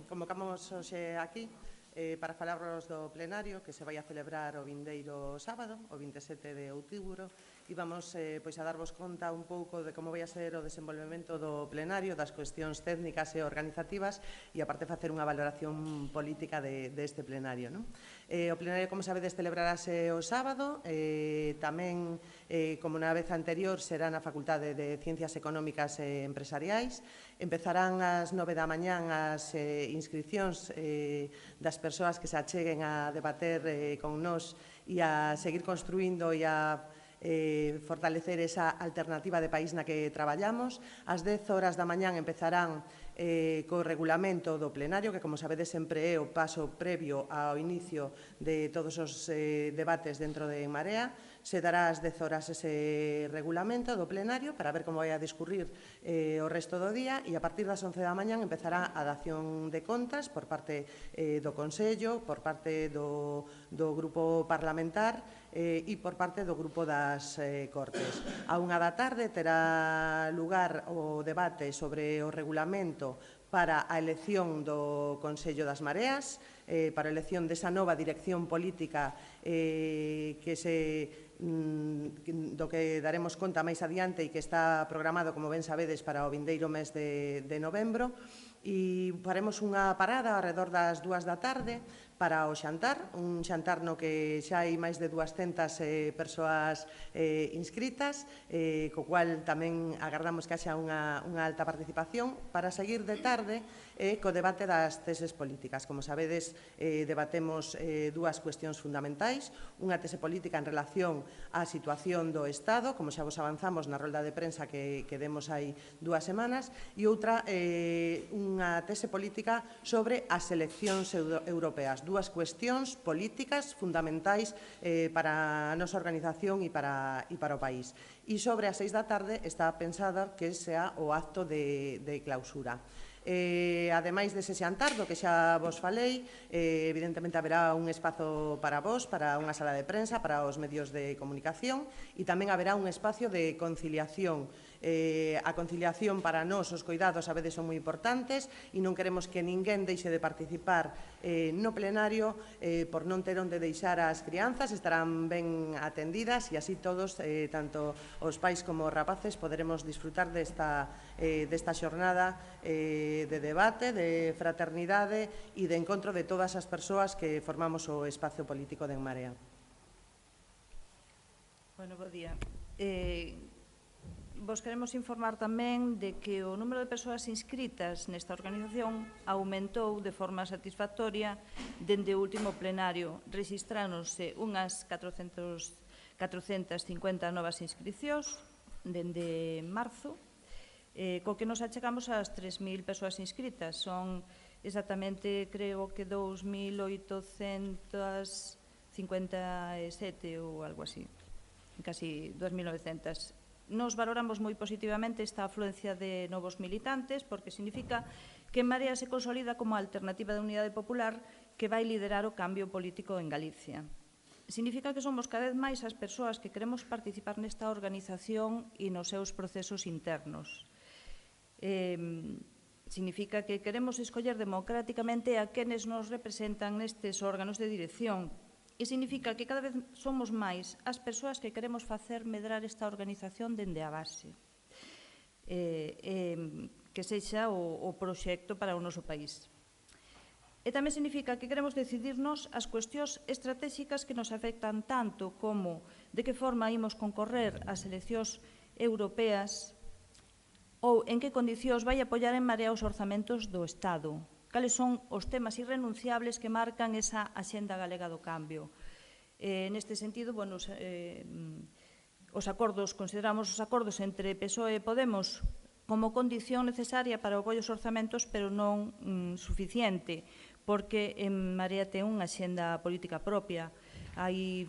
Convocamos hoxe aquí para falarvos do plenario que se vai a celebrar o vindeiro sábado, o 27 de outubro, e vamos pois a darvos conta un pouco de como vai a ser o desenvolvemento do plenario, das cuestións técnicas e organizativas e, aparte, facer unha valoración política deste plenario. O plenario, como sabedes, celebrarase o sábado, tamén, como na vez anterior, será na Facultade de Ciencias Económicas e Empresariais. Empezarán ás 9 da mañán as inscripcións das persoas que se acheguen a debater con nós e a seguir construindo e a fortalecer esa alternativa de país na que traballamos. Ás 10 horas da mañán empezarán co regulamento do plenario, que, como sabedes, sempre é o paso previo ao inicio de todos os debates dentro de En Marea. Se dará ás 10 horas ese regulamento do plenario para ver como vai a discurrir o resto do día, e a partir das 11 da mañán empezará a dación de contas por parte do Consello, por parte do Grupo Parlamentar e por parte do Grupo das Cortes. A 1 da tarde terá lugar o debate sobre o regulamento para a elección do Consello das Mareas, para a elección desa nova dirección política do que daremos conta máis adiante e que está programado, como ben sabedes, para o vindeiro mes de novembro. E faremos unha parada ao redor das 2 da tarde para o xantar, un xantar no que xa hai máis de 200 persoas inscritas, co cual tamén agardamos que haxa unha alta participación, para seguir de tarde co debate das teses políticas. Como sabedes, debatemos dúas cuestións fundamentais: unha tese política en relación á situación do Estado, como xa vos avanzamos na rolda de prensa que demos hai 2 semanas, e outra, unha tese política sobre as eleccións europeas, dúas cuestións políticas fundamentais para a nosa organización e para o país. E sobre as 6 da tarde está pensada que sea o acto de clausura. Ademais dese xantar, do que xa vos falei, evidentemente haberá un espazo para vos, para unha sala de prensa, para os medios de comunicación, e tamén haberá un espacio de conciliación. A conciliación para nós, os coidados, a veces son moi importantes e non queremos que ninguén deixe de participar no plenario por non ter onde deixar as crianzas. Estarán ben atendidas e así todos, tanto os pais como os rapaces, poderemos disfrutar desta xornada de debate, de fraternidade e de encontro de todas as persoas que formamos o espacio político de En Marea. Bueno, bo día. Vos queremos informar tamén de que o número de persoas inscritas nesta organización aumentou de forma satisfactoria dende o último plenario. Rexistráronse unhas 450 novas inscricións dende marzo, co que nos achegamos ás 3.000 persoas inscritas. Son exactamente, creo que 2.857 ou algo así, casi 2.900. Nos valoramos moi positivamente esta afluencia de novos militantes, porque significa que En Marea se consolida como alternativa de unidade popular que vai liderar o cambio político en Galicia. Significa que somos cada vez máis as persoas que queremos participar nesta organización e nos seus procesos internos. Significa que queremos escoller democráticamente a quenes nos representan nestes órganos de dirección. E significa que cada vez somos máis as persoas que queremos facer medrar esta organización dende a base, que sexa o proxecto para o noso país. E tamén significa que queremos decidirnos as cuestións estratégicas que nos afectan tanto como de que forma imos concorrer ás eleccións europeas ou en que condicións vai apoiar En Marea os orzamentos do Estado. Cales son os temas irrenunciables que marcan esa axenda galega do cambio. Neste sentido, consideramos os acordos entre PSOE e Podemos como condición necesaria para o apoio aos orzamentos, pero non suficiente, porque En Marea ten unha axenda política propia. Hai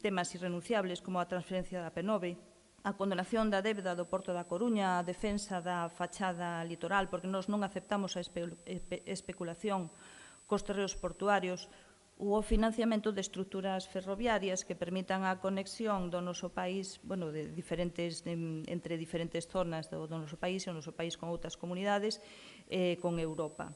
temas irrenunciables como a transferencia da P9, a condonación da débeda do Porto da Coruña, a defensa da fachada litoral, porque nós non aceptamos a especulación cos terreos portuarios, ou o financiamento de estruturas ferroviarias que permitan a conexión do noso país, entre diferentes zonas do noso país e o noso país con outras comunidades, con Europa.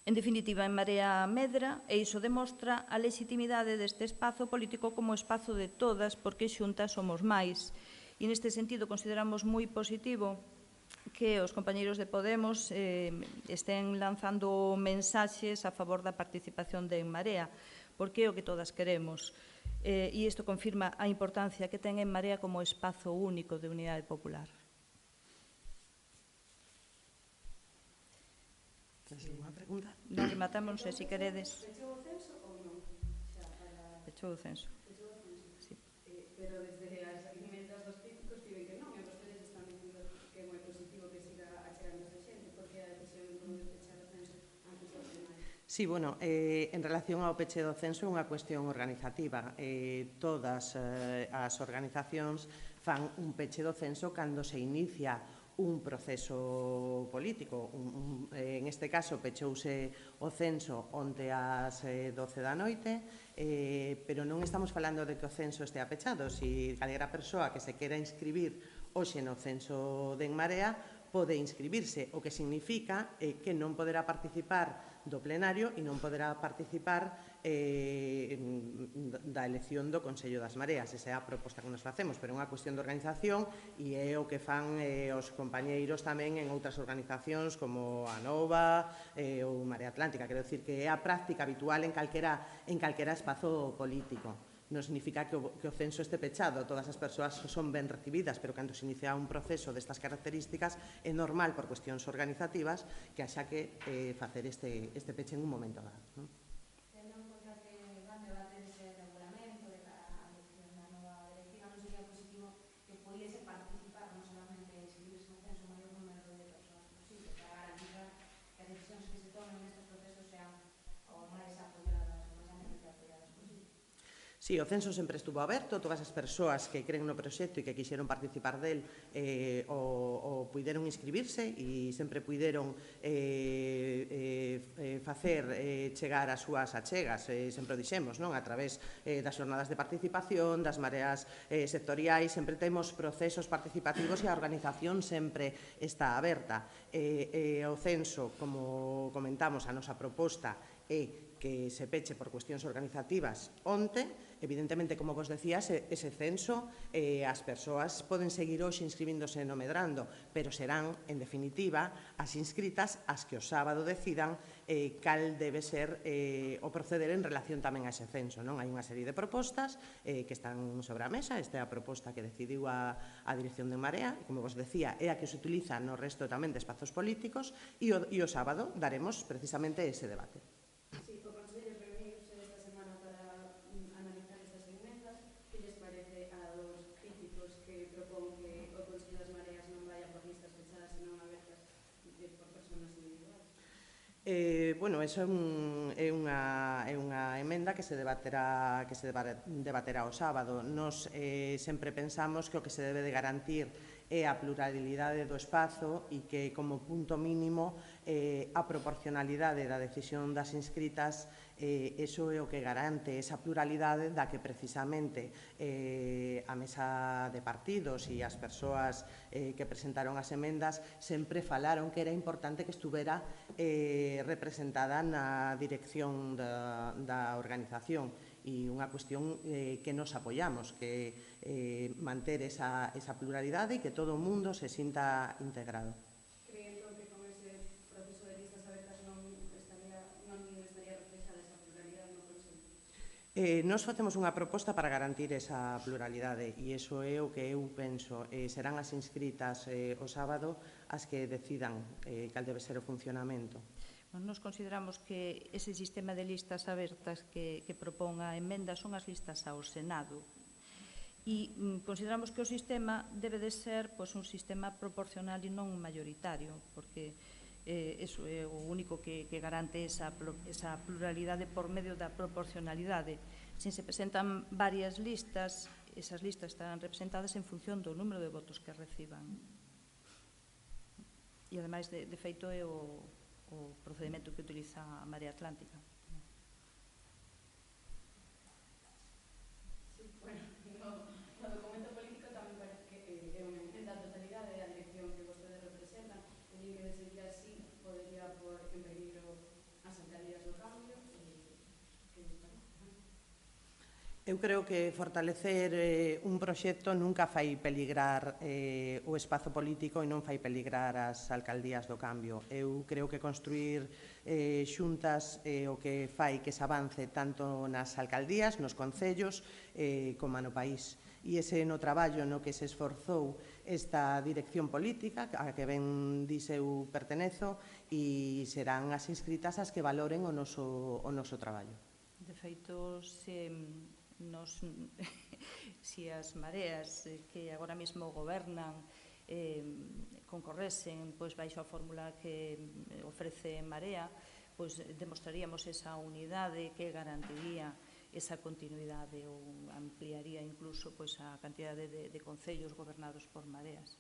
En definitiva, en Marea medra, e iso demostra a legitimidade deste espazo político como espazo de todas, porque xuntas somos máis. E neste sentido consideramos moi positivo que os compañeiros de Podemos estén lanzando mensaxes a favor da participación de En Marea, porque é o que todas queremos. E isto confirma a importancia que ten En Marea como espazo único de unidade popular. Unha pregunta? Non rematamos, non sei se queredes. Pechou o censo ou non? Xa para... Pechou o censo. Pechou o censo. Sí. Pero desde as emendas dos críticos tiven que non, e vostedes están dicindo que é moi positivo que siga achegando esa xente, porque a decisión de pechar o censo antes do primario. Sí, bueno, en relación ao peche do censo é unha cuestión organizativa. Todas as organizacións fan un peche do censo cando se inicia un proceso político. En este caso, pechouse o censo onte ás 12 da noite, pero non estamos falando de que o censo estea pechado. Se calquera persoa que se quera inscribir hoxe no censo de En Marea pode inscribirse, o que significa que non poderá participar do plenario e non poderá participar da elección do Consello das Mareas. Esa é a proposta que nos facemos, pero é unha cuestión de organización e é o que fan os compañeiros tamén en outras organizacións como a Nova ou Marea Atlántica. Quero dicir que é a práctica habitual en calquera espazo político. Non significa que o censo este pechado, todas as persoas son ben recibidas, pero cando se inicia un proceso destas características é normal, por cuestións organizativas, que haxa que facer este peche en un momento dado. Tendo en conta que van debater ese regulamento de cara á elección da nova directiva, non sería positivo que pudiese participar, non solamente inscribirse no censo o maior número de persoas posible, para garantizar que as decisións que se tomen nestes procesos sean o máis apoiadas, o máis amplamente apoiadas posible. Sí, o censo sempre estuvo aberto, todas as persoas que creen no proxecto e que quixeron participar del o puideron inscribirse e sempre puideron facer chegar as súas achegas, sempre o dixemos, non? A través das xornadas de participación, das mareas sectoriais, sempre temos procesos participativos e a organización sempre está aberta. O censo, como comentamos, a nosa proposta é que se peche por cuestións organizativas onte. Evidentemente, como vos decía, ese censo, as persoas poden seguir hoxe inscribíndose no Medrando, pero serán, en definitiva, as inscritas as que o sábado decidan cal debe ser o proceder en relación tamén a ese censo. Hai unha serie de propostas que están sobre a mesa. Esta é a proposta que decidiu a Dirección de Marea, e, como vos decía, é a que se utiliza no resto tamén de espazos políticos, e o sábado daremos precisamente ese debate. Bueno, eso é unha emenda que se debaterá o sábado. Nos sempre pensamos que o que se debe de garantir é a pluralidade do espazo e que, como punto mínimo, a proporcionalidade da decisión das inscritas, iso é o que garante esa pluralidade da que precisamente a mesa de partidos e as persoas que presentaron as emendas sempre falaron que era importante que estuvera representada na dirección da organización, e unha cuestión que nos apoiamos, que manter esa pluralidade e que todo o mundo se sinta integrado. Cree entón que con ese proceso de listas abertas non estaría reflexada esa pluralidade no Consello? Nos facemos unha proposta para garantir esa pluralidade, e iso é o que eu penso. Serán as inscritas o sábado as que decidan cal debe ser o funcionamento. Nos consideramos que ese sistema de listas abertas que propón a emenda son as listas ao Senado, e consideramos que o sistema debe de ser un sistema proporcional e non mayoritario, porque iso é o único que garante esa pluralidade por medio da proporcionalidade. Se se presentan varias listas, esas listas estarán representadas en función do número de votos que reciban. E, ademais, de feito, é o procedimento que utiliza a Marea Atlántica. Sí, bueno, no documento político tamén parece que é unha emenda a totalidade da dirección que vostedes representan, e que de seguir así podería por en peligro as Eu creo que fortalecer un proxecto nunca fai peligrar o espazo político e non fai peligrar as alcaldías do cambio. Eu creo que construir xuntas o que fai que se avance tanto nas alcaldías, nos concellos, como no país. E ese no traballo no que se esforzou esta dirección política, a que ben dice eu pertenezo, e serán as inscritas as que valoren o noso traballo. De feito, si as mareas que agora mesmo gobernan concorresen baixo a fórmula que ofrece Marea, demostraríamos esa unidade que garantiría esa continuidade ou ampliaría incluso a cantidade de concellos gobernados por mareas.